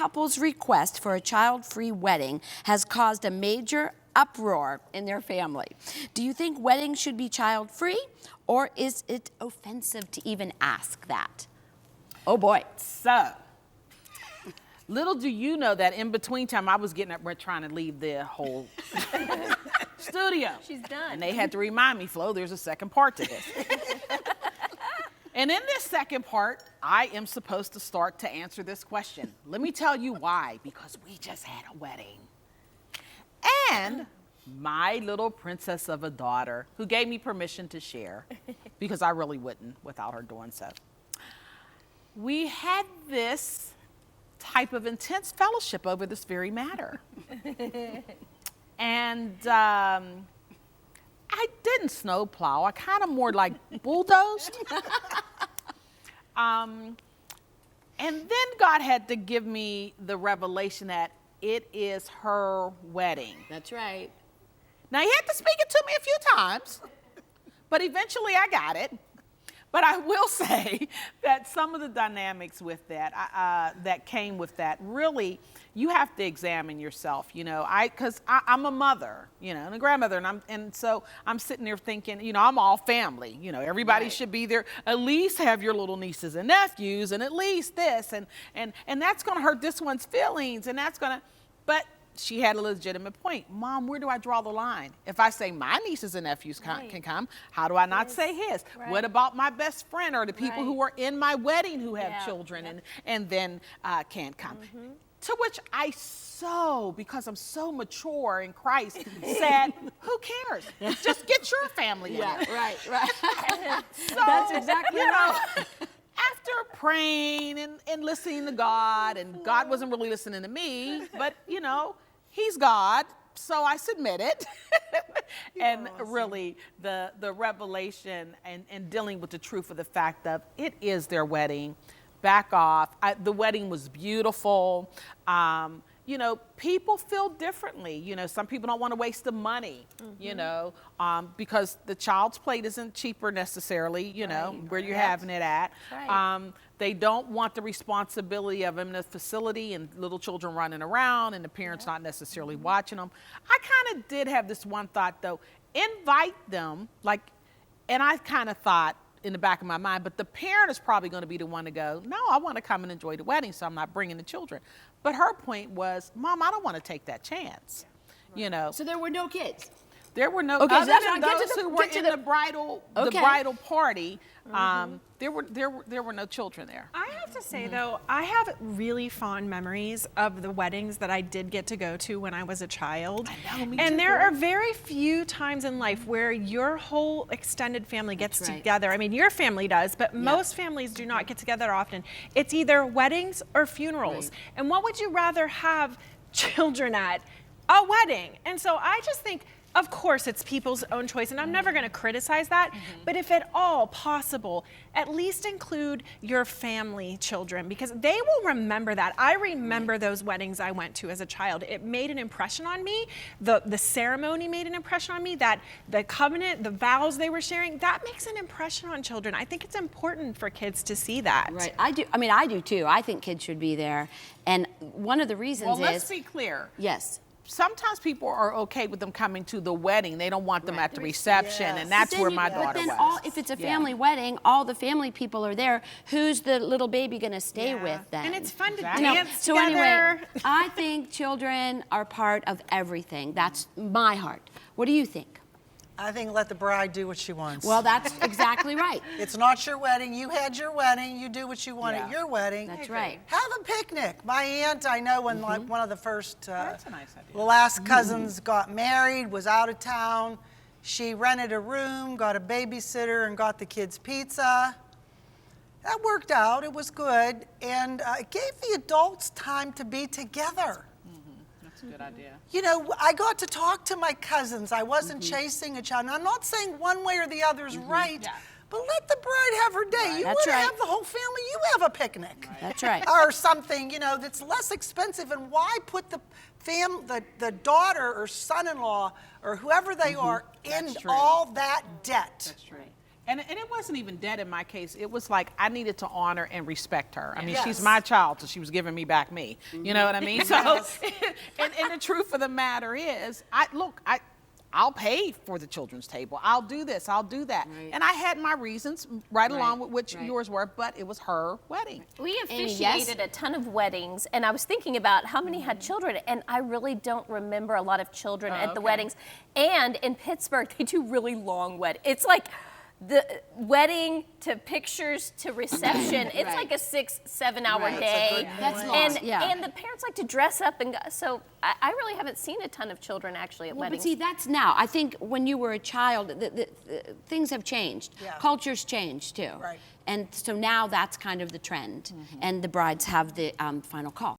couple's request for a child-free wedding has caused a major uproar in their family. Do you think weddings should be child-free, or is it offensive to even ask that? Oh boy. So, little do you know that in between time, I was getting up, we're trying to leave the whole studio. She's done. And they had to remind me, Flo, there's a second part to this. And in this second part, I am supposed to start to answer this question. Let me tell you why, because we just had a wedding. And my little princess of a daughter, who gave me permission to share, because I really wouldn't without her doing so. We had this type of intense fellowship over this very matter. And I didn't snowplow. I kind of more like bulldozed. And then God had to give me the revelation that it is her wedding. That's right. Now, he had to speak it to me a few times, but eventually I got it. But I will say that some of the dynamics with that, that came with that, really, you have to examine yourself, you know. Because I'm a mother, you know, and a grandmother, and so I'm sitting there thinking, you know, I'm all family, you know, everybody should be there. At least have your little nieces and nephews, and at least this, and that's going to hurt this one's feelings, and that's going to, but she had a legitimate point. Mom, where do I draw the line? If I say my nieces and nephews can come, how do I not say his? Right. What about my best friend or the people who are in my wedding who have children and then can't come? To which I because I'm so mature in Christ, said, who cares? Just get your family in. Right. So, That's exactly right. After praying and listening to God, and God wasn't really listening to me, but you know, he's God, so I submitted. And really the revelation and dealing with the truth of the fact of it is their wedding. Back off. The wedding was beautiful. You know, people feel differently. You know, some people don't want to waste the money, you know, because the child's plate isn't cheaper necessarily, you know, where you're having it at. They don't want the responsibility of them in the facility and little children running around and the parents not necessarily watching them. I kind of did have this one thought, though, invite them, like, and I kind of thought, in the back of my mind, but the parent is probably going to be the one to go, no, I want to come and enjoy the wedding, so I'm not bringing the children. But her point was, Mom, I don't want to take that chance, you know. So there were no kids? There were no, Okay, other so that's than not, those who were in the bridal party, there were no children there. I have to say though, I have really fond memories of the weddings that I did get to go to when I was a child. I know, me and too. there are very few times in life where your whole extended family gets together. I mean, your family does, but most families do not get together often. It's either weddings or funerals. And what would you rather have children at? A wedding. And so I just think, of course, it's people's own choice, and I'm never going to criticize that, but if at all possible, at least include your family children, because they will remember that. I remember those weddings I went to as a child. It made an impression on me. The ceremony made an impression on me, that the covenant, the vows they were sharing, that makes an impression on children. I think it's important for kids to see that. Right, I do. I mean, I do too. I think kids should be there, and one of the reasons Well, let's be clear. Yes. Sometimes people are okay with them coming to the wedding. They don't want them at the reception, and that's where my daughter was. If it's a family wedding, all the family people are there. Who's the little baby going to stay with then? And it's fun to You know, dance so together. anyway, I think children are part of everything. That's my heart. What do you think? I think let the bride do what she wants. Well, that's exactly right. It's not your wedding. You had your wedding. You do what you want at your wedding. That's right. Have a picnic. My aunt, I know when like one of the first, That's a nice idea. the last cousins got married, was out of town. She rented a room, got a babysitter, and got the kids pizza. That worked out. It was good. And it gave the adults time to be together. That's a good idea. You know, I got to talk to my cousins. I wasn't chasing a child. And I'm not saying one way or the other is right, but let the bride have her day. You want to have the whole family, you have a picnic. That's right. Or something, you know, that's less expensive. And why put the daughter or son-in-law or whoever they are in all that debt? That's right. And it wasn't even dead in my case. It was like I needed to honor and respect her. I mean, Yes. she's my child, so she was giving me back me. You know what I mean? So, Yes. and the truth of the matter is, I'll pay for the children's table. I'll do this. I'll do that. Right. And I had my reasons right along with which right. yours were, but it was her wedding. We Amy, officiated yes? a ton of weddings, and I was thinking about how many had children, and I really don't remember a lot of children at the okay. weddings. And in Pittsburgh, they do really long weddings. It's like the wedding to pictures to reception. It's Right. like a 6-7 hour Right. day. That's long. And, Yeah. and the parents like to dress up, and so I really haven't seen a ton of children actually at Well, but weddings. see, that's now. I think when you were a child, the things have changed. Yeah. Culture's changed too. Right. And so now that's kind of the trend. And the brides have the final call.